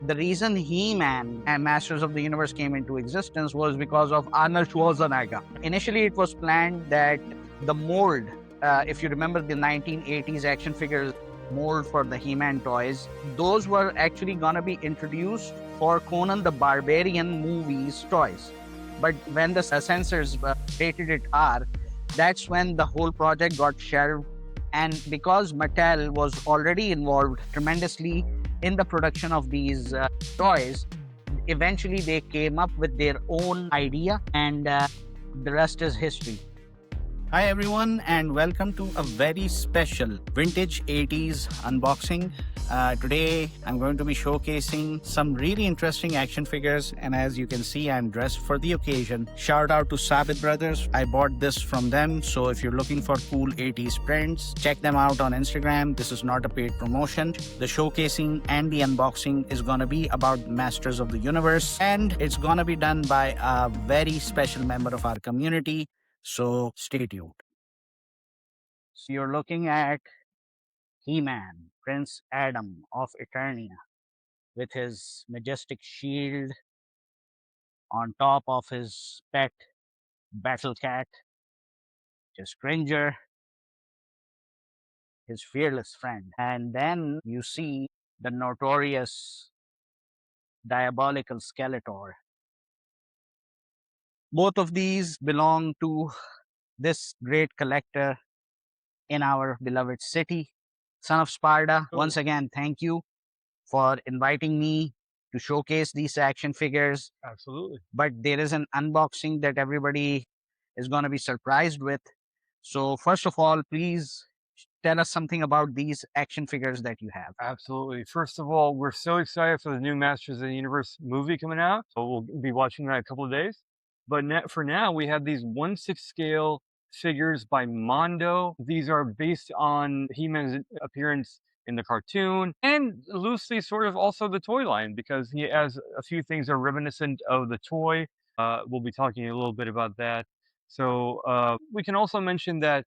The reason He-Man and Masters of the Universe came into existence was because of Arnold Schwarzenegger. Initially, it was planned that the mold, if you remember the 1980s action figures mold for the He-Man toys, those were actually going to be introduced for Conan the Barbarian movies toys. But when the censors rated it R, that's when the whole project got shelved. And because Mattel was already involved tremendously in the production of these toys, eventually they came up with their own idea, and the rest is history. Hi everyone, and welcome to a very special vintage 80s unboxing. Today I'm going to be showcasing some really interesting action figures, and as you can see, I'm dressed for the occasion. Shout out to Sabit Brothers. I bought this from them, so if you're looking for cool 80s prints, check them out on Instagram. This is not a paid promotion. The showcasing and the unboxing is gonna be about Masters of the Universe, and it's gonna be done by a very special member of our community. So stay tuned. So you're looking at He-Man, Prince Adam of Eternia, with his majestic shield on top of his pet battle cat, his Cringer, his fearless friend. And then you see the notorious diabolical Skeletor. Both of these belong to this great collector in our beloved city, son of Sparda. Once again, thank you for inviting me to showcase these action figures. Absolutely. But there is an unboxing that everybody is going to be surprised with. So first of all, please tell us something about these action figures that you have. Absolutely. First of all, we're so excited for the new Masters of the Universe movie coming out. So we'll be watching that in a couple of days. But for now, we have these 1/6 scale figures by Mondo. These are based on He-Man's appearance in the cartoon and loosely sort of also the toy line, because he has a few things that are reminiscent of the toy. We'll be talking a little bit about that. So we can also mention that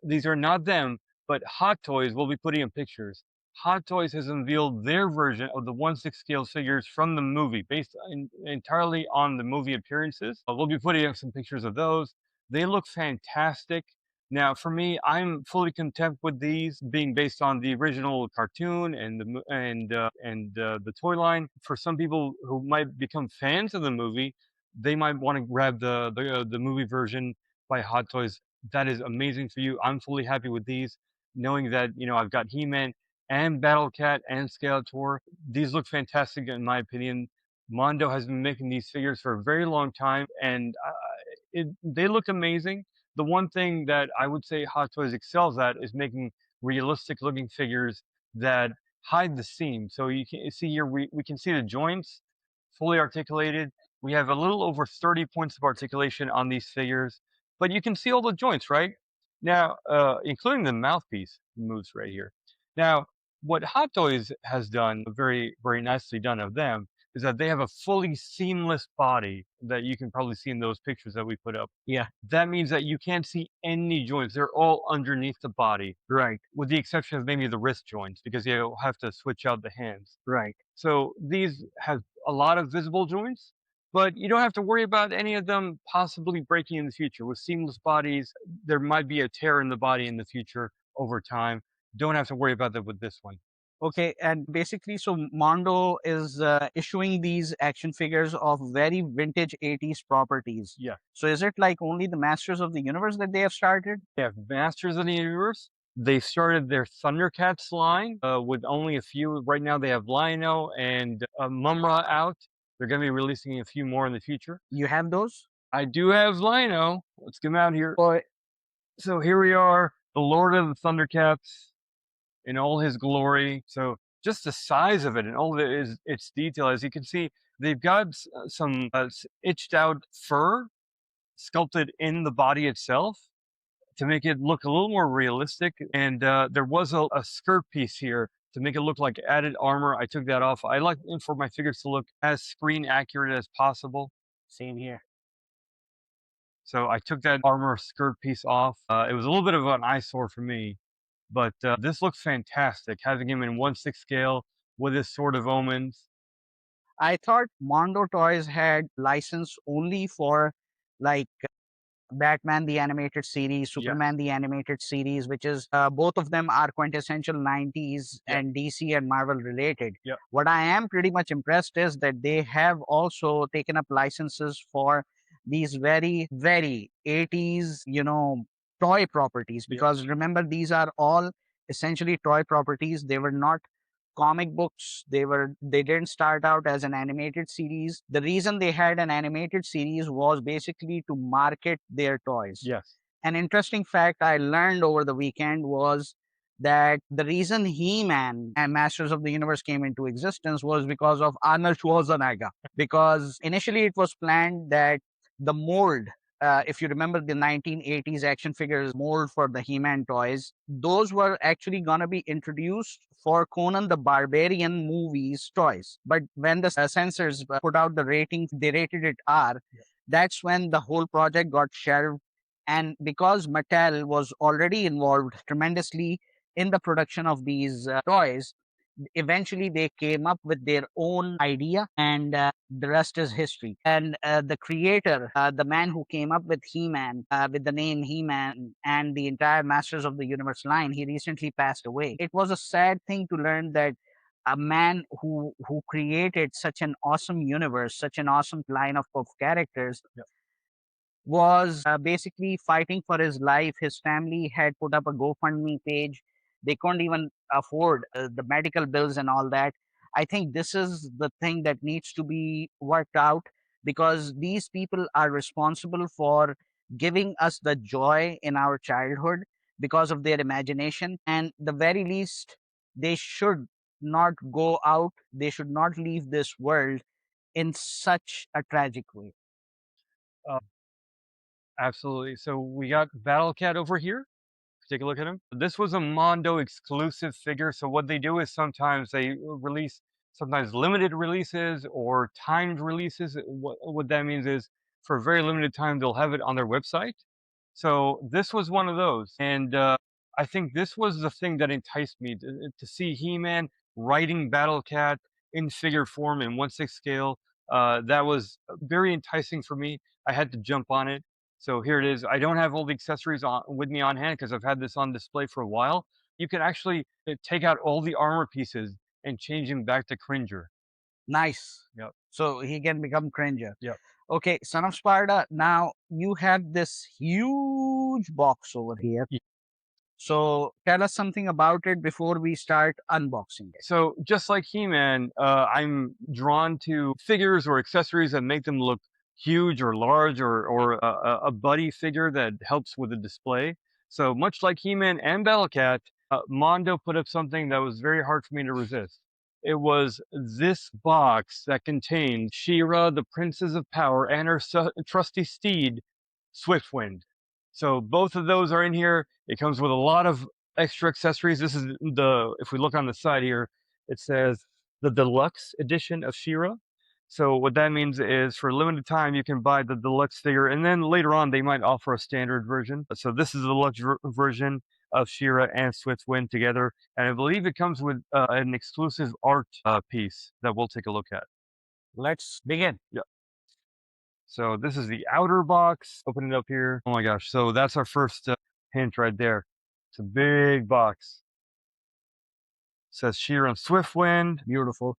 these are not them, but Hot Toys will be putting in pictures. Hot Toys has unveiled their version of the 1/6 scale figures from the movie, based entirely on the movie appearances. We'll be putting up some pictures of those. They look fantastic. Now, for me, I'm fully content with these being based on the original cartoon and the toy line. For some people who might become fans of the movie, they might want to grab the movie version by Hot Toys. That is amazing for you. I'm fully happy with these, knowing that I've got He-Man and Battle Cat and Skeletor. These look fantastic in my opinion. Mondo has been making these figures for a very long time, and they look amazing. The one thing that I would say Hot Toys excels at is making realistic looking figures that hide the seam. So you can see here, we can see the joints fully articulated. We have a little over 30 points of articulation on these figures, but you can see all the joints, right? Now, including the mouthpiece moves right here. Now, what Hot Toys has done, very, very nicely done of them, is that they have a fully seamless body that you can probably see in those pictures that we put up. Yeah, That means that you can't see any joints. They're all underneath the body, right, with the exception of maybe the wrist joints, because you have to switch out the hands. right. So these have a lot of visible joints, but you don't have to worry about any of them possibly breaking in the future. With seamless bodies, there might be a tear in the body in the future over time. Don't have to worry about that with this one. Okay, and basically, so Mondo is issuing these action figures of very vintage 80s properties. Yeah. So is it like only the Masters of the Universe that they have started? They have Masters of the Universe. They started their Thundercats line with only a few. Right now, they have Lion-O and Mumra out. They're going to be releasing a few more in the future. You have those? I do have Lion-O. Let's get him out here. Or So here we are, the Lord of the Thundercats in all his glory. So just the size of it and all of its detail. As you can see, they've got some itched out fur sculpted in the body itself to make it look a little more realistic. And there was a skirt piece here to make it look like added armor. I took that off. I like for my figures to look as screen accurate as possible. same here. So I took that armor skirt piece off. It was a little bit of an eyesore for me, but this looks fantastic. Having him in 1/6 scale with his Sword of Omens. I thought Mondo Toys had license only for like Batman the animated series, Yes. Superman the animated series, which is both of them are quintessential 90s Yep. and DC and Marvel related. Yep. What I am pretty much impressed is that they have also taken up licenses for these very, very 80s, toy properties. Yep. Because remember, these are all essentially toy properties. They were not comic books. They didn't start out as an animated series. The reason they had an animated series was basically to market their toys. Yes. An interesting fact I learned over the weekend was that the reason He-Man and Masters of the Universe came into existence was because of Arnold Schwarzenegger. Because initially it was planned that the mold, if you remember the 1980s action figures mold for the He-Man toys, those were actually going to be introduced for Conan the Barbarian movies toys. But when the censors put out the rating, they rated it R. That's when the whole project got shelved. And because Mattel was already involved tremendously in the production of these toys, eventually they came up with their own idea, and the rest is history. And the creator, the man who came up with He-Man, with the name He-Man and the entire Masters of the Universe line, he recently passed away. It was a sad thing to learn that a man who created such an awesome universe, such an awesome line of characters, was basically fighting for his life. His family had put up a GoFundMe page. They couldn't even afford the medical bills and all that. I think this is the thing that needs to be worked out, because these people are responsible for giving us the joy in our childhood because of their imagination. And the very least, they should not go out, they should not leave this world in such a tragic way. Absolutely. So we got Battle Cat over here. Take a look at him. This was a Mondo exclusive figure. So what they do is sometimes they release sometimes limited releases or timed releases. What that means is for a very limited time, they'll have it on their website. So this was one of those. And I think this was the thing that enticed me to see He-Man riding Battle Cat in figure form in 1/6 scale. That was very enticing for me. I had to jump on it. So here it is. I don't have all the accessories with me on hand because I've had this on display for a while. You can actually take out all the armor pieces and change him back to Cringer. Nice. Yep. So he can become Cringer. Yep. Okay, Son of Sparda, now you have this huge box over here. Ye- So tell us something about it before we start unboxing it. So just like He-Man, I'm drawn to figures or accessories that make them look huge or large, or a buddy figure that helps with the display. So much like He-Man and Battlecat, Mondo put up something that was very hard for me to resist. It was this box that contained She-Ra, the Princess of Power, and her trusty steed, Swiftwind. So both of those are in here. It comes with a lot of extra accessories. This is if we look on the side here, it says the Deluxe edition of She-Ra. So what that means is for a limited time, you can buy the Deluxe figure, and then later on, they might offer a standard version. So this is the Deluxe version of She-Ra and Swiftwind together. And I believe it comes with an exclusive art piece that we'll take a look at. Let's begin. Yeah. So this is the outer box. Open it up here. Oh my gosh. So that's our first hint right there. It's a big box. It says She-Ra and Swiftwind. Beautiful.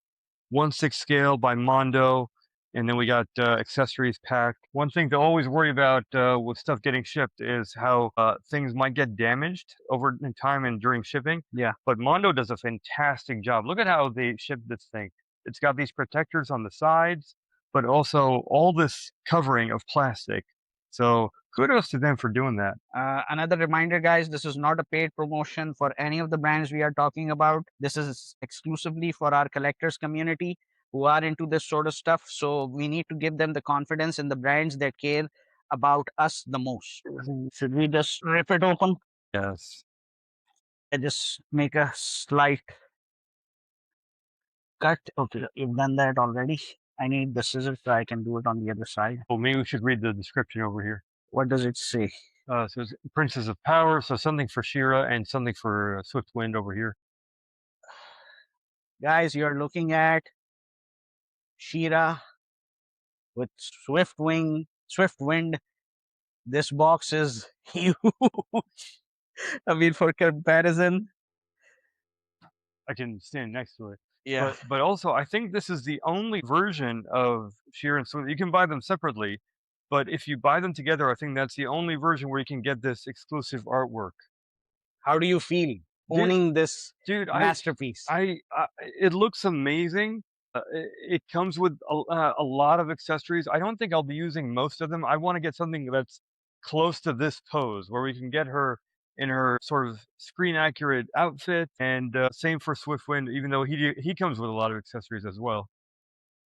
1/6 scale by Mondo. And then we got accessories packed. One thing to always worry about with stuff getting shipped is how things might get damaged over time and during shipping. Yeah. But Mondo does a fantastic job. Look at how they ship this thing. It's got these protectors on the sides, but also all this covering of plastic. So kudos to them for doing that. Another reminder, guys, this is not a paid promotion for any of the brands we are talking about. This is exclusively for our collectors community who are into this sort of stuff. So we need to give them the confidence in the brands that care about us the most. Should we just rip it open? Yes. I just make a slight cut. Okay, you've done that already. I need the scissors so I can do it on the other side. Well, maybe we should read the description over here. What does it say? So it's Princess of Power, so something for She-Ra and something for Swiftwind over here. Guys, you're looking at She-Ra with Swift Wind. This box is huge. I mean, for comparison, I can stand next to it. yeah. But also, I think this is the only version of She-Ra and Swift. You can buy them separately, but if you buy them together, I think that's the only version where you can get this exclusive artwork. How do you feel Dude, owning this dude, masterpiece? it looks amazing. It comes with a lot of accessories. I don't think I'll be using most of them. I want to get something that's close to this pose, where we can get her in her sort of screen accurate outfit. And same for Swiftwind, even though he comes with a lot of accessories as well.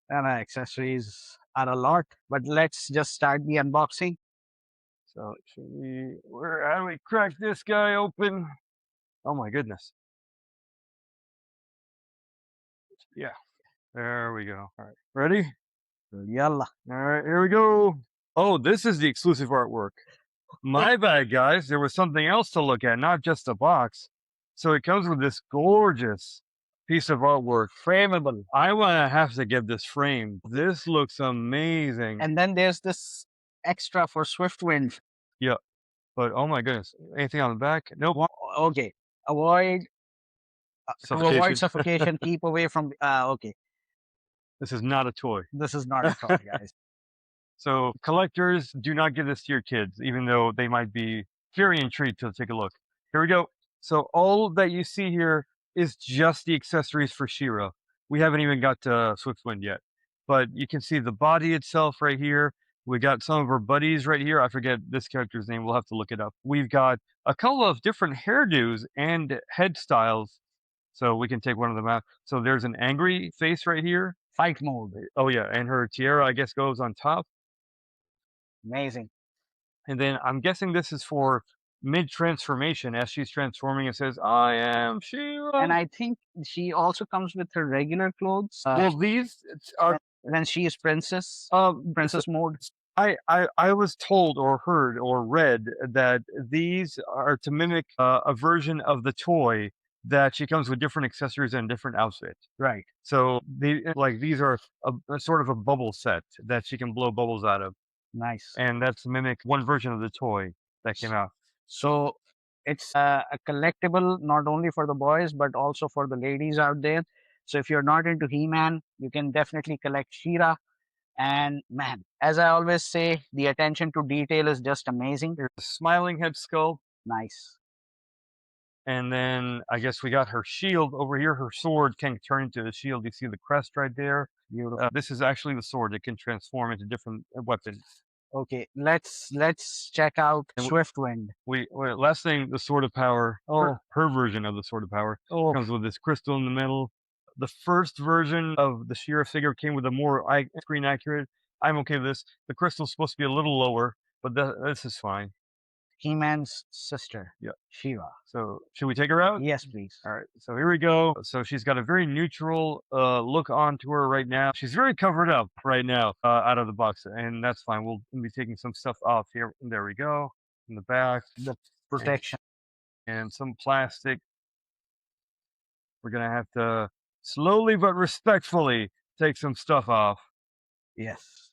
And accessories are a lot, but let's just start the unboxing. So how do we crack this guy open? Oh my goodness. Yeah. There we go. All right. Ready? Yalla. All right, here we go. Oh, this is the exclusive artwork. My bad, guys. There was something else to look at, not just a box. So it comes with this gorgeous piece of artwork. Frameable. I want to have to get this framed. This looks amazing. And then there's this extra for Swiftwind. Yeah. But oh my goodness. Anything on the back? Nope. Okay. Avoid Suffocation. suffocation. Keep away from. Okay. This is not a toy. This is not a toy, guys. So collectors, do not give this to your kids, even though they might be very intrigued to take a look. Here we go. So all that you see here is just the accessories for She-Ra. We haven't even got to Swiftwind yet, but you can see the body itself right here. We got some of her buddies right here. I forget this character's name. We'll have to look it up. We've got a couple of different hairdos and head styles. So we can take one of them out. So there's an angry face right here. Fight mode. Oh yeah, and her tiara, I guess, goes on top. Amazing. And then I'm guessing this is for mid-transformation. As she's transforming, it says, "I am She-Ra." And I think she also comes with her regular clothes. Well, these are when she is princess mode. I was told or heard or read that these are to mimic a version of the toy that she comes with different accessories and different outfits. Right. So these are a sort of a bubble set that she can blow bubbles out of. Nice. And that's to mimic one version of the toy that came out. So it's a collectible not only for the boys but also for the ladies out there. So if you're not into He-Man, you can definitely collect She-Ra. And man, as I always say, the attention to detail is just amazing. Here's a smiling head skull. Nice. And then I guess we got her shield over here. Her sword can turn into a shield. You see the crest right there. Beautiful. This is actually the sword. It can transform into different weapons. Okay, let's check out Swiftwind. Last thing, the Sword of Power. Oh, her version of the Sword of Power comes with this crystal in the middle. The first version of the She-Ra figure came with a more screen accurate. I'm okay with this. The crystal's supposed to be a little lower, but this is fine. He-Man's sister. Yeah. She-Ra. So should we take her out? Yes, please. All right. So here we go. So she's got a very neutral look onto her right now. She's very covered up right now out of the box, and that's fine. We'll be taking some stuff off here. There we go. In the back. The protection. And some plastic. We're going to have to slowly but respectfully take some stuff off. Yes.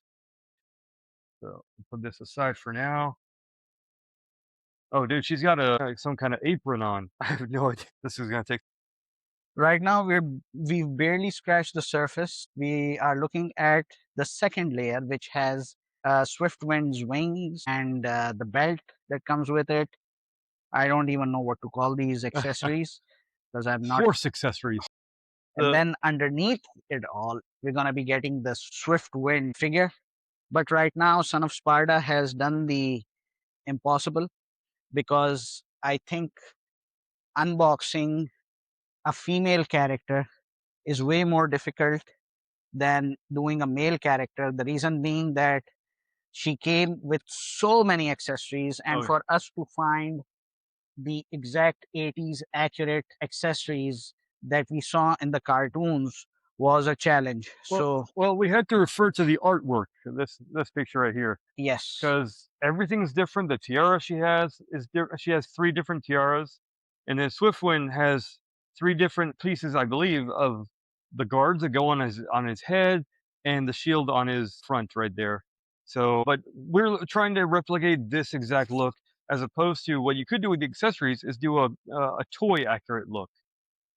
So put this aside for now. Oh, dude, she's got some kind of apron on. I have no idea. This is gonna take. Right now, we've barely scratched the surface. We are looking at the second layer, which has Swiftwind's wings and the belt that comes with it. I don't even know what to call these accessories because I'm not. Force accessories. And then underneath it all, we're gonna be getting the Swiftwind figure. But right now, Son of Sparda has done the impossible, because I think unboxing a female character is way more difficult than doing a male character. The reason being that she came with so many accessories, and for us to find the exact 80s accurate accessories that we saw in the cartoons was a challenge. Well, we had to refer to the artwork. This picture right here. Yes, because everything's different. The tiara she has is different. She has 3 different tiaras, and then Swiftwind has 3 different pieces, I believe, of the guards that go on his head, and the shield on his front right there. So, but we're trying to replicate this exact look, as opposed to what you could do with the accessories is do a toy accurate look.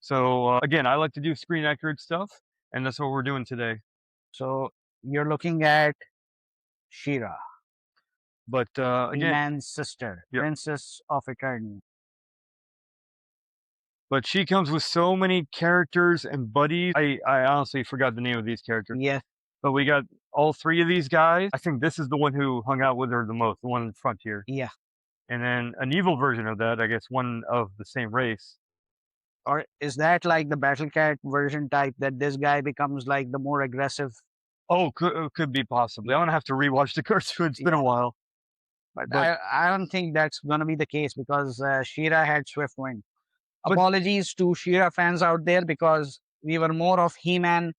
So again, I like to do screen accurate stuff, and that's what we're doing today. So you're looking at She-Ra, But again, He-Man's sister, yeah. Princess of Eternity. But she comes with so many characters and buddies. I honestly forgot the name of these characters. Yes, But we got all three of these guys. I think this is the one who hung out with her the most, the one in the front here. yeah. And then an evil version of that, I guess one of the same race. Or is that like the Battle Cat version type that this guy becomes like the more aggressive? Oh, could be possibly. I'm gonna have to rewatch the cartoon. It's been a while. But But I don't think that's gonna be the case because She-Ra had Swift Wind. But- Apologies to She-Ra fans out there because we were more of He-Man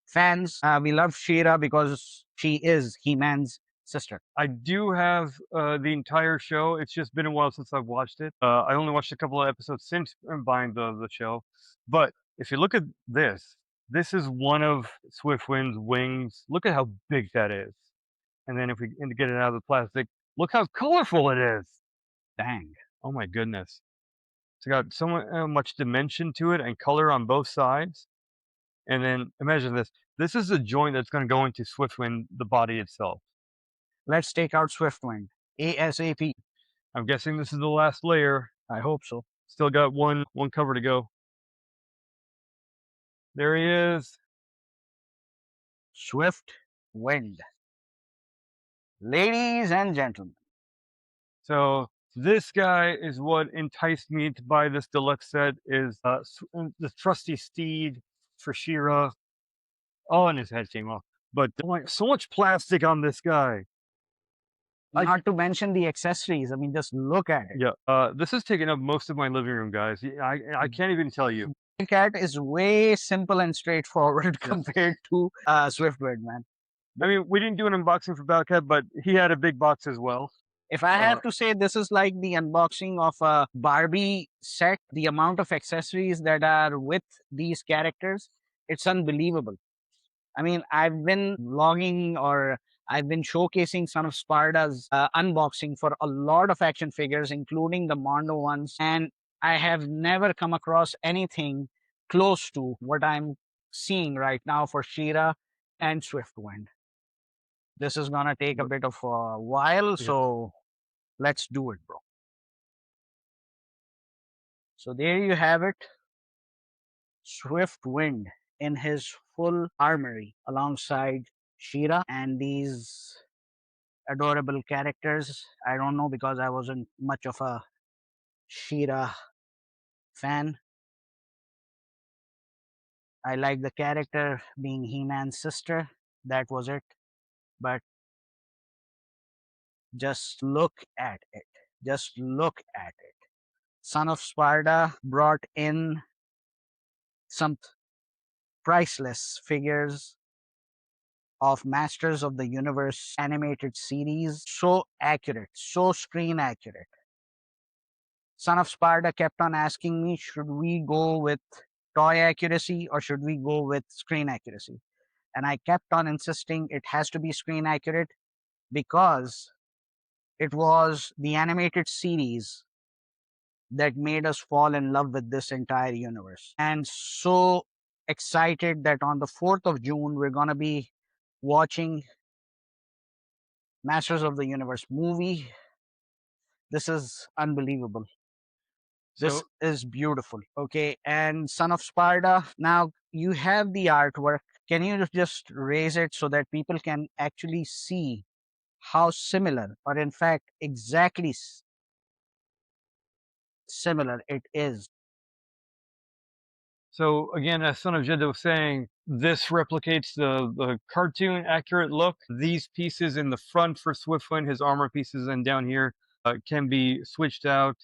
fans. We love She-Ra because she is He-Man's sister. I do have the entire show. It's just been a while since I've watched it. I only watched a couple of episodes since buying the show. But if you look at this, this is one of Swiftwind's wings. Look at how big that is. And then if we get it out of the plastic, look how colorful it is. Dang. Oh my goodness. It's got so much dimension to it and color on both sides. And then imagine this. This is a joint that's going to go into Swiftwind, the body itself. Let's take out Swiftwind ASAP. I'm guessing this is the last layer. I hope so. Still got one cover to go. There he is. Swift Wind. Ladies and gentlemen. So this guy is what enticed me to buy this deluxe set. Is the trusty steed for She-Ra. Oh, and his head came off. But so much plastic on this guy. Not to mention the accessories. I mean, just look at it. Yeah, this is taking up most of my living room, guys. I can't even tell you. The cat is way simple and straightforward compared to Swiftwind, man. I mean, we didn't do an unboxing for Bellcat, but he had a big box as well. If I have to say, this is like the unboxing of a Barbie set. The amount of accessories that are with these characters, it's unbelievable. I mean, I've been vlogging or I've been showcasing some of Sparda's unboxing for a lot of action figures, including the Mondo ones. And I have never come across anything close to what I'm seeing right now for She-Ra and Swiftwind. This is going to take a bit of a while, so let's do it, bro. So there you have it. Swiftwind in his full armory alongside She-Ra and these adorable characters. I don't know because I wasn't much of a She-Ra fan. I like the character being He-Man's sister. That was it. But just look at it. Just look at it. Son of Sparda brought in some priceless figures of Masters of the Universe animated series. So accurate, so screen accurate. Son of Sparda kept on asking me, should we go with toy accuracy or should we go with screen accuracy? And I kept on insisting it has to be screen accurate because it was the animated series that made us fall in love with this entire universe. And so excited that on the 4th of June, we're going to be watching Masters of the Universe movie. This is unbelievable. This is beautiful. Okay. And Son of Sparda, now you have the artwork. Can you just raise it so that people can actually see how similar, or in fact, exactly similar it is? So again, as Son of Jeddah was saying, this replicates the cartoon accurate look. These pieces in the front for Swiftwind, his armor pieces, and down here can be switched out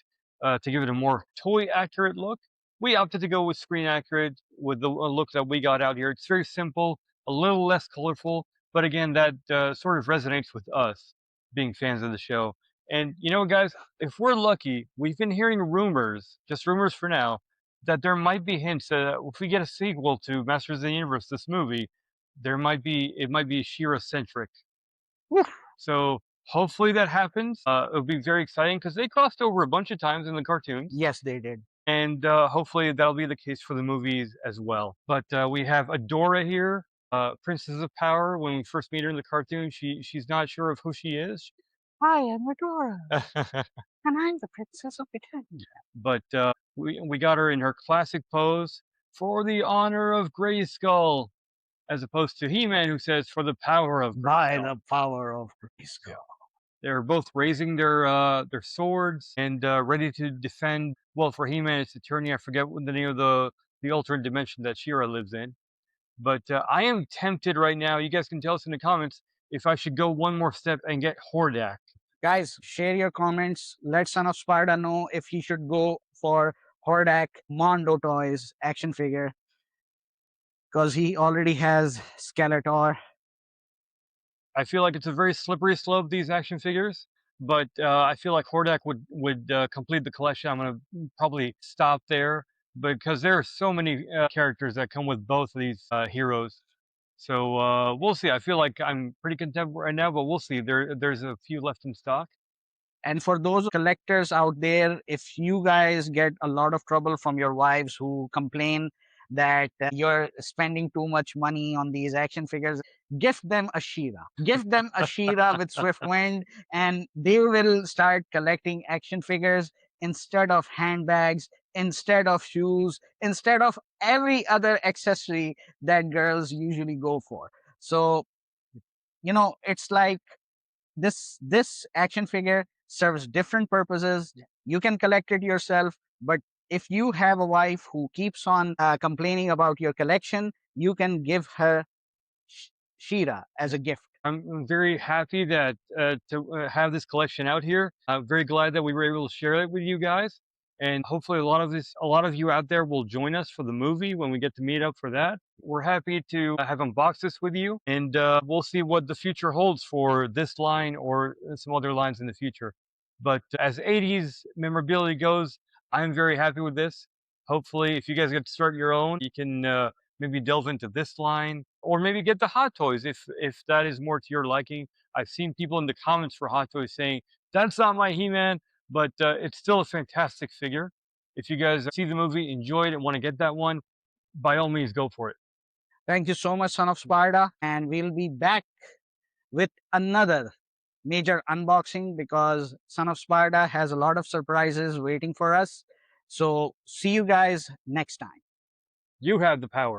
to give it a more toy accurate look. We opted to go with screen accurate with the look that we got out here. It's very simple, a little less colorful, but again, that sort of resonates with us being fans of the show. And you know, guys, if we're lucky, we've been hearing rumors, just rumors for now, that there might be hints that if we get a sequel to Masters of the Universe, this movie, it might be She-Ra centric. Whew. So hopefully that happens. It'll be very exciting because they crossed over a bunch of times in the cartoons. Yes, they did. And hopefully that'll be the case for the movies as well. But we have Adora here, Princess of Power. When we first meet her in the cartoon, she's not sure of who she is. Hi, I'm Adora, and I'm the Princess of Britannia. But we got her in her classic pose for the honor of Grayskull, as opposed to He-Man, who says for the power of By Grayskull. the power of Grayskull. They're both raising their swords and ready to defend. Well, for He-Man, it's Eternia. I forget what the name of the alternate dimension that She-Ra lives in. But I am tempted right now. You guys can tell us in the comments if I should go one more step and get Hordak. Guys, share your comments. Let Son of Sparda know if he should go for Hordak Mondo Toys action figure, because he already has Skeletor. I feel like it's a very slippery slope, these action figures, but I feel like Hordak would complete the collection. I'm going to probably stop there because there are so many characters that come with both of these heroes. So we'll see. I feel like I'm pretty content right now, but we'll see. There's a few left in stock. And for those collectors out there, if you guys get a lot of trouble from your wives who complain that you're spending too much money on these action figures, gift them a She-Ra. Gift them a She-Ra with Swift Wind, and they will start collecting action figures instead of handbags, instead of shoes, instead of every other accessory that girls usually go for. So, you know, it's like this action figure serves different purposes. You can collect it yourself, but if you have a wife who keeps on complaining about your collection, you can give her She-Ra as a gift. I'm very happy that to have this collection out here. I'm very glad that we were able to share it with you guys, and hopefully a lot of you out there will join us for the movie when we get to meet up for that. We're happy to have unboxed this with you, and we'll see what the future holds for this line or some other lines in the future. But as 80s memorabilia goes, I'm very happy with this. Hopefully, if you guys get to start your own, you can maybe delve into this line, or maybe get the Hot Toys if that is more to your liking. I've seen people in the comments for Hot Toys saying, that's not my He-Man, but it's still a fantastic figure. If you guys see the movie, enjoy it, and want to get that one, by all means, go for it. Thank you so much, Son of Sparda, and we'll be back with another major unboxing because Son of Sparda has a lot of surprises waiting for us. So see you guys next time. You have the power.